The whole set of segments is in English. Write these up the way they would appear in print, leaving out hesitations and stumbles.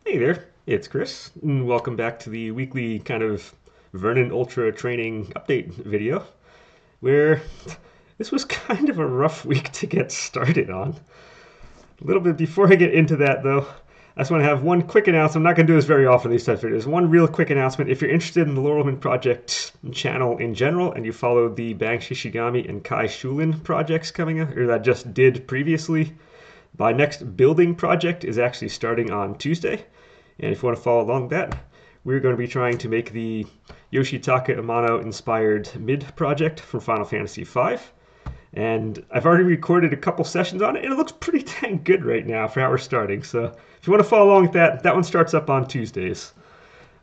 Hey there, it's Chris, and welcome back to the weekly kind of Vernon Ultra training update video, where this was kind of a rough week to get started on. A little bit before I get into that, though, I just want to have one quick announcement. I'm not going to do this very often, these types of videos. One real quick announcement. If you're interested in the Laurelman Project channel in general, and you follow the Bang Shishigami and Kai Shulin projects coming up, or that just did previously, my next building project is actually starting on Tuesday. And if you want to follow along that, we're going to be trying to make the Yoshitaka Amano inspired mid project from Final Fantasy V. And I've already recorded a couple sessions on it, and it looks pretty dang good right now for how we're starting. So if you want to follow along with that, that one starts up on Tuesdays.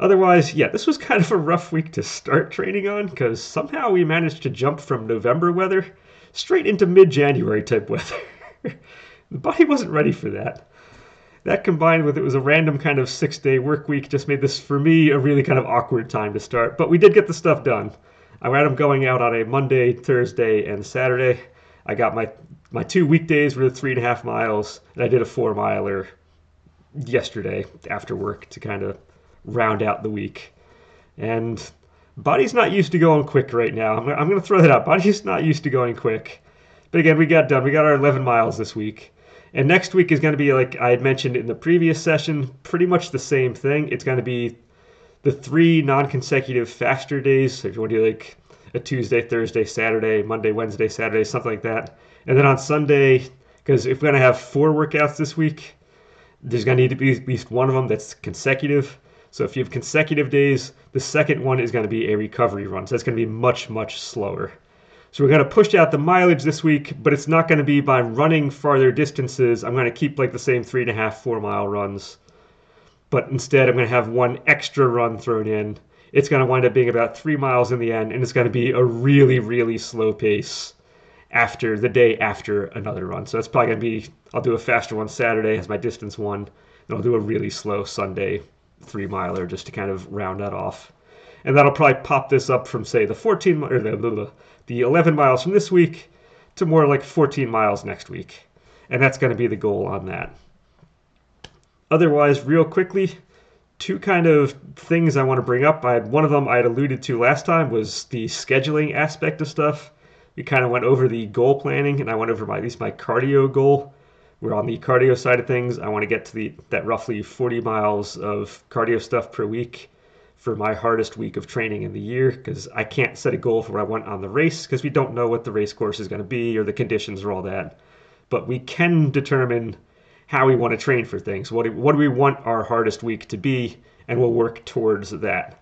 Otherwise, yeah, this was kind of a rough week to start training on because somehow we managed to jump from November weather straight into mid-January type weather. The body wasn't ready for that. That combined with it was a random kind of 6-day work week just made this, for me, a really kind of awkward time to start. But we did get the stuff done. I had them going out on a Monday, Thursday, and Saturday. I got my 2 weekdays were the 3.5 miles, and I did a 4 miler yesterday after work to kind of round out the week. And body's not used to going quick right now. I'm going to throw that out. Body's not used to going quick. But again, we got done. We got our 11 miles this week. And next week is going to be, like I had mentioned in the previous session, pretty much the same thing. It's going to be the 3 non-consecutive faster days. So if you want to do like a Tuesday, Thursday, Saturday, Monday, Wednesday, Saturday, something like that. And then on Sunday, because if we're going to have 4 workouts this week, there's going to need to be at least one of them that's consecutive. So if you have consecutive days, the second one is going to be a recovery run. So it's going to be much, much slower. So we're going to push out the mileage this week, but it's not going to be by running farther distances. I'm going to keep like the same 3.5, 4 mile runs. But instead, I'm going to have one extra run thrown in. It's going to wind up being about 3 miles in the end, and it's going to be a really, really slow pace after the day after another run. So that's probably going to be, I'll do a faster one Saturday as my distance one, and I'll do a really slow Sunday 3 miler just to kind of round that off. And that'll probably pop this up from, say, the 14 or the 11 miles from this week to more like 14 miles next week. And that's going to be the goal on that. Otherwise, real quickly, 2 kind of things I want to bring up. One of them I had alluded to last time was the scheduling aspect of stuff. We kind of went over the goal planning, and I went over at least my cardio goal. We're on the cardio side of things. I want to get to that roughly 40 miles of cardio stuff per week for my hardest week of training in the year, because I can't set a goal for what I want on the race because we don't know what the race course is going to be or the conditions or all that. But we can determine how we want to train for things. What do we want our hardest week to be, and we'll work towards that.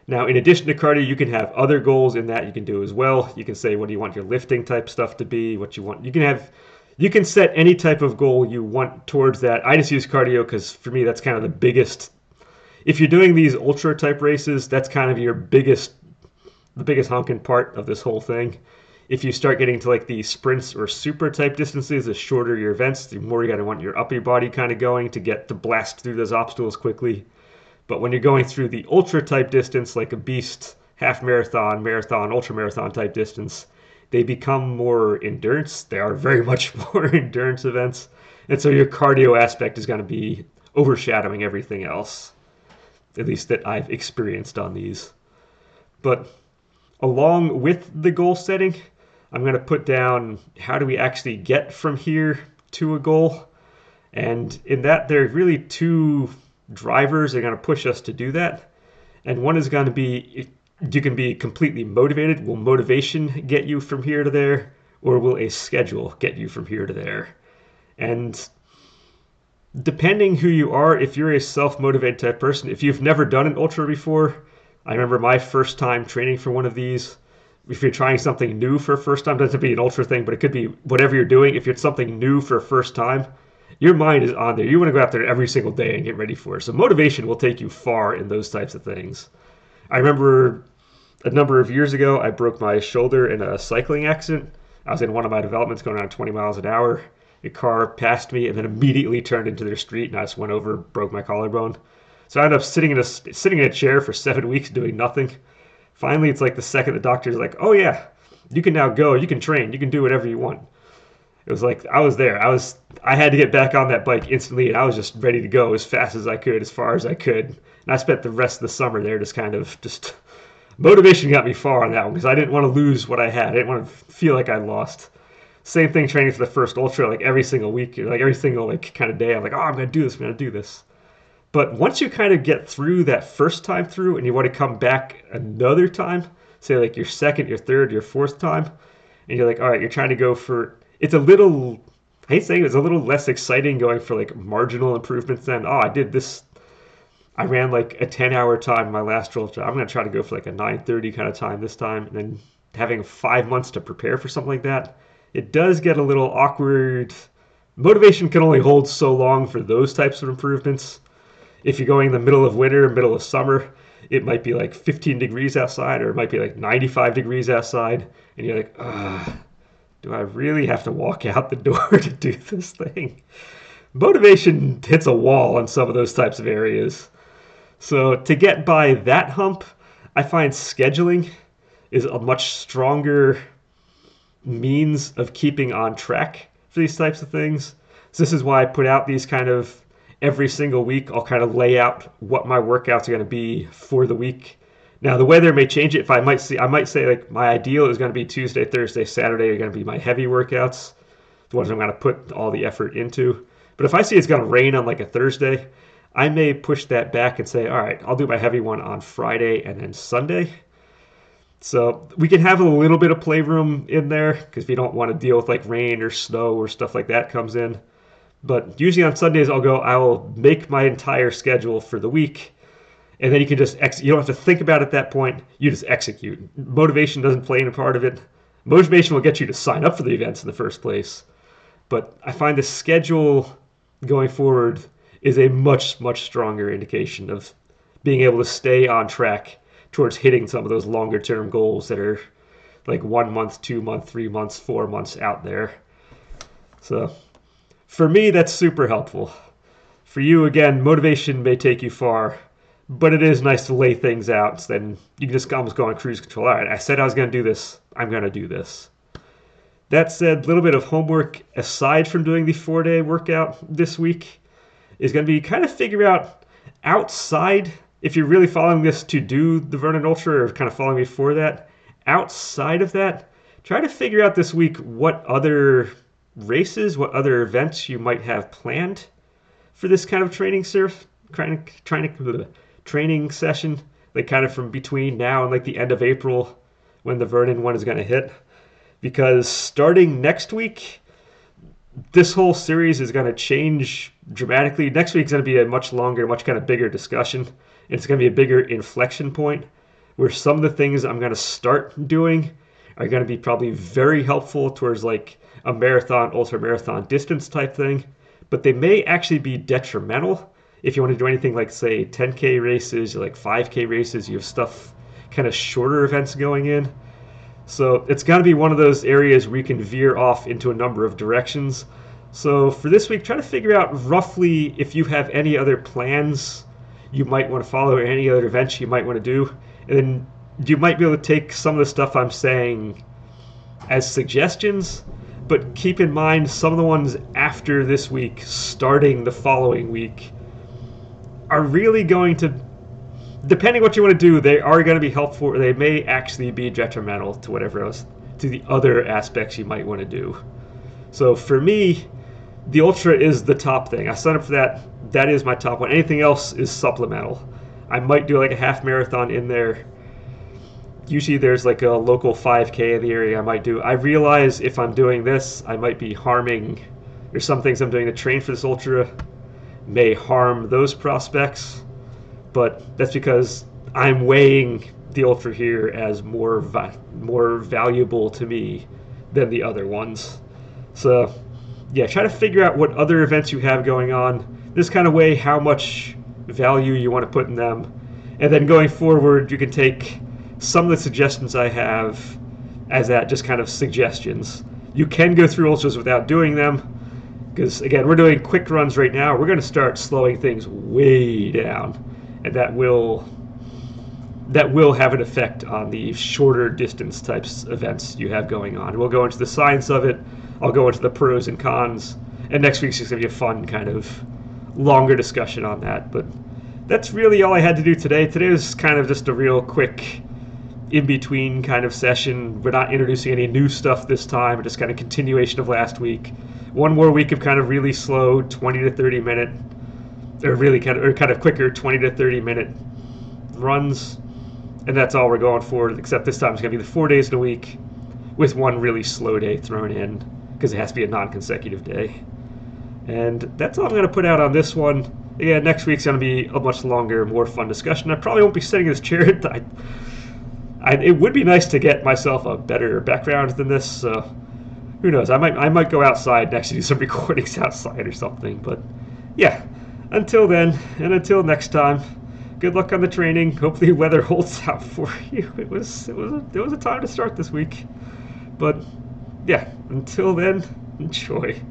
Now, in addition to cardio, you can have other goals in that you can do as well. You can say, what do you want your lifting type stuff to be? What you want. You can set any type of goal you want towards that. I just use cardio because for me, that's kind of the biggest. If you're doing these ultra type races, that's kind of the biggest honking part of this whole thing. If you start getting to like the sprints or super type distances, the shorter your events, the more you got to want your upper body kind of going to get to blast through those obstacles quickly. But when you're going through the ultra type distance, like a beast, half marathon, marathon, ultra marathon type distance, they become more endurance. They are very much more endurance events. And so your cardio aspect is going to be overshadowing everything else, at least that I've experienced on these. But along with the goal setting, I'm going to put down how do we actually get from here to a goal. And in that, there are really 2 drivers that are going to push us to do that. And one is going to be, you can be completely motivated. Will motivation get you from here to there? Or will a schedule get you from here to there? And depending who you are, if you're a self-motivated type person, if you've never done an ultra before, I remember my first time training for one of these. If you're trying something new for a first time, it doesn't have to be an ultra thing, but it could be whatever you're doing. If it's something new for a first time, your mind is on there. You want to go out there every single day and get ready for it. So motivation will take you far in those types of things. I remember a number of years ago, I broke my shoulder in a cycling accident. I was in one of my developments going around 20 miles an hour. A car passed me and then immediately turned into their street, and I just went over, broke my collarbone. So I ended up sitting in a chair for 7 weeks doing nothing. Finally, it's like the second the doctor's like, oh yeah, you can now go, you can train, you can do whatever you want. It was like I was there. I had to get back on that bike instantly, and I was just ready to go as fast as I could, as far as I could. And I spent the rest of the summer there, just motivation got me far on that one because I didn't want to lose what I had. I didn't want to feel like I lost. Same thing training for the first ultra, like every single week, like every single like kind of day. I'm like, oh, I'm gonna do this. I'm gonna do this. But once you kind of get through that first time through, and you want to come back another time, say like your second, your third, your fourth time, and you're like, all right, you're trying to go for. It's a little. I hate saying it, it's a little less exciting going for like marginal improvements than, oh, I did this. I ran like a 10-hour time in my last ultra. I'm going to try to go for like a 9:30 kind of time this time. And then having 5 months to prepare for something like that, it does get a little awkward. Motivation can only hold so long for those types of improvements. If you're going in the middle of winter, middle of summer, it might be like 15 degrees outside, or it might be like 95 degrees outside. And you're like, do I really have to walk out the door to do this thing? Motivation hits a wall on some of those types of areas. So to get by that hump, I find scheduling is a much stronger means of keeping on track for these types of things. So this is why I put out these kind of every single week. I'll kind of lay out what my workouts are going to be for the week. Now the weather may change it. If I might say like my ideal is going to be Tuesday, Thursday, Saturday are going to be my heavy workouts, the ones I'm going to put all the effort into. But if I see it's going to rain on like a Thursday, I may push that back and say, all right, I'll do my heavy one on Friday and then Sunday. So we can have a little bit of playroom in there because if you don't want to deal with like rain or snow or stuff like that comes in. But usually on Sundays, I will make my entire schedule for the week. And then you can just, you don't have to think about it at that point. You just execute. Motivation doesn't play any part of it. Motivation will get you to sign up for the events in the first place. But I find the schedule going forward is a much, much stronger indication of being able to stay on track towards hitting some of those longer term goals that are like 1 month, 2 month, 3 months, 4 months out there. So for me, that's super helpful. For you, again, motivation may take you far, but it is nice to lay things out. So then you can just almost go on cruise control. All right, I said I was going to do this. I'm going to do this. That said, a little bit of homework aside from doing the 4-day workout this week is going to be kind of figure out outside, if you're really following this to do the Vernon Ultra or kind of following me for that, outside of that, try to figure out this week what other races, what other events you might have planned for this kind of training training session, like kind of from between now and like the end of April when the Vernon one is going to hit. Because starting next week, this whole series is going to change dramatically. Next week is going to be a much longer, much kind of bigger discussion. And it's going to be a bigger inflection point where some of the things I'm going to start doing are going to be probably very helpful towards like a marathon, ultra marathon distance type thing. But they may actually be detrimental if you want to do anything like, say, 10K races, like 5K races. You have stuff, kind of shorter events going in. So it's got to be one of those areas where you can veer off into a number of directions. So for this week, try to figure out roughly if you have any other plans you might want to follow or any other events you might want to do. And then you might be able to take some of the stuff I'm saying as suggestions, but keep in mind some of the ones after this week, starting the following week, are really going to, depending what you want to do, they are going to be helpful, or they may actually be detrimental to whatever else, to the other aspects you might want to do. So for me, the Ultra is the top thing. I signed up for that. That is my top one. Anything else is supplemental. I might do like a half marathon in there. Usually there's like a local 5K in the area I might do. I realize if I'm doing this, I might be harming, there's some things I'm doing to train for this Ultra may harm those prospects. But that's because I'm weighing the Ultra here as more valuable to me than the other ones. So yeah, try to figure out what other events you have going on. This kind of weigh how much value you want to put in them. And then going forward, you can take some of the suggestions I have as that just kind of suggestions. You can go through ultras without doing them, because again, we're doing quick runs right now. We're going to start slowing things way down. And that will have an effect on the shorter distance types events you have going on. We'll go into the science of it, I'll go into the pros and cons. And next week's just going to be a fun kind of longer discussion on that. But that's really all I had to do today. Today was kind of just a real quick in-between kind of session. We're not introducing any new stuff this time, just kind of continuation of last week. One more week of kind of really slow 20 to 30 minute, or kind of quicker 20 to 30 minute runs. And that's all we're going for, except this time it's going to be the 4 days in a week with one really slow day thrown in because it has to be a non-consecutive day. And that's all I'm going to put out on this one. Yeah, next week's going to be a much longer, more fun discussion. I probably won't be sitting in this chair. It would be nice to get myself a better background than this. So who knows? I might go outside and actually do some recordings outside or something. But yeah, until then and until next time, good luck on the training. Hopefully the weather holds out for you. It was a time to start this week. But yeah, until then, enjoy.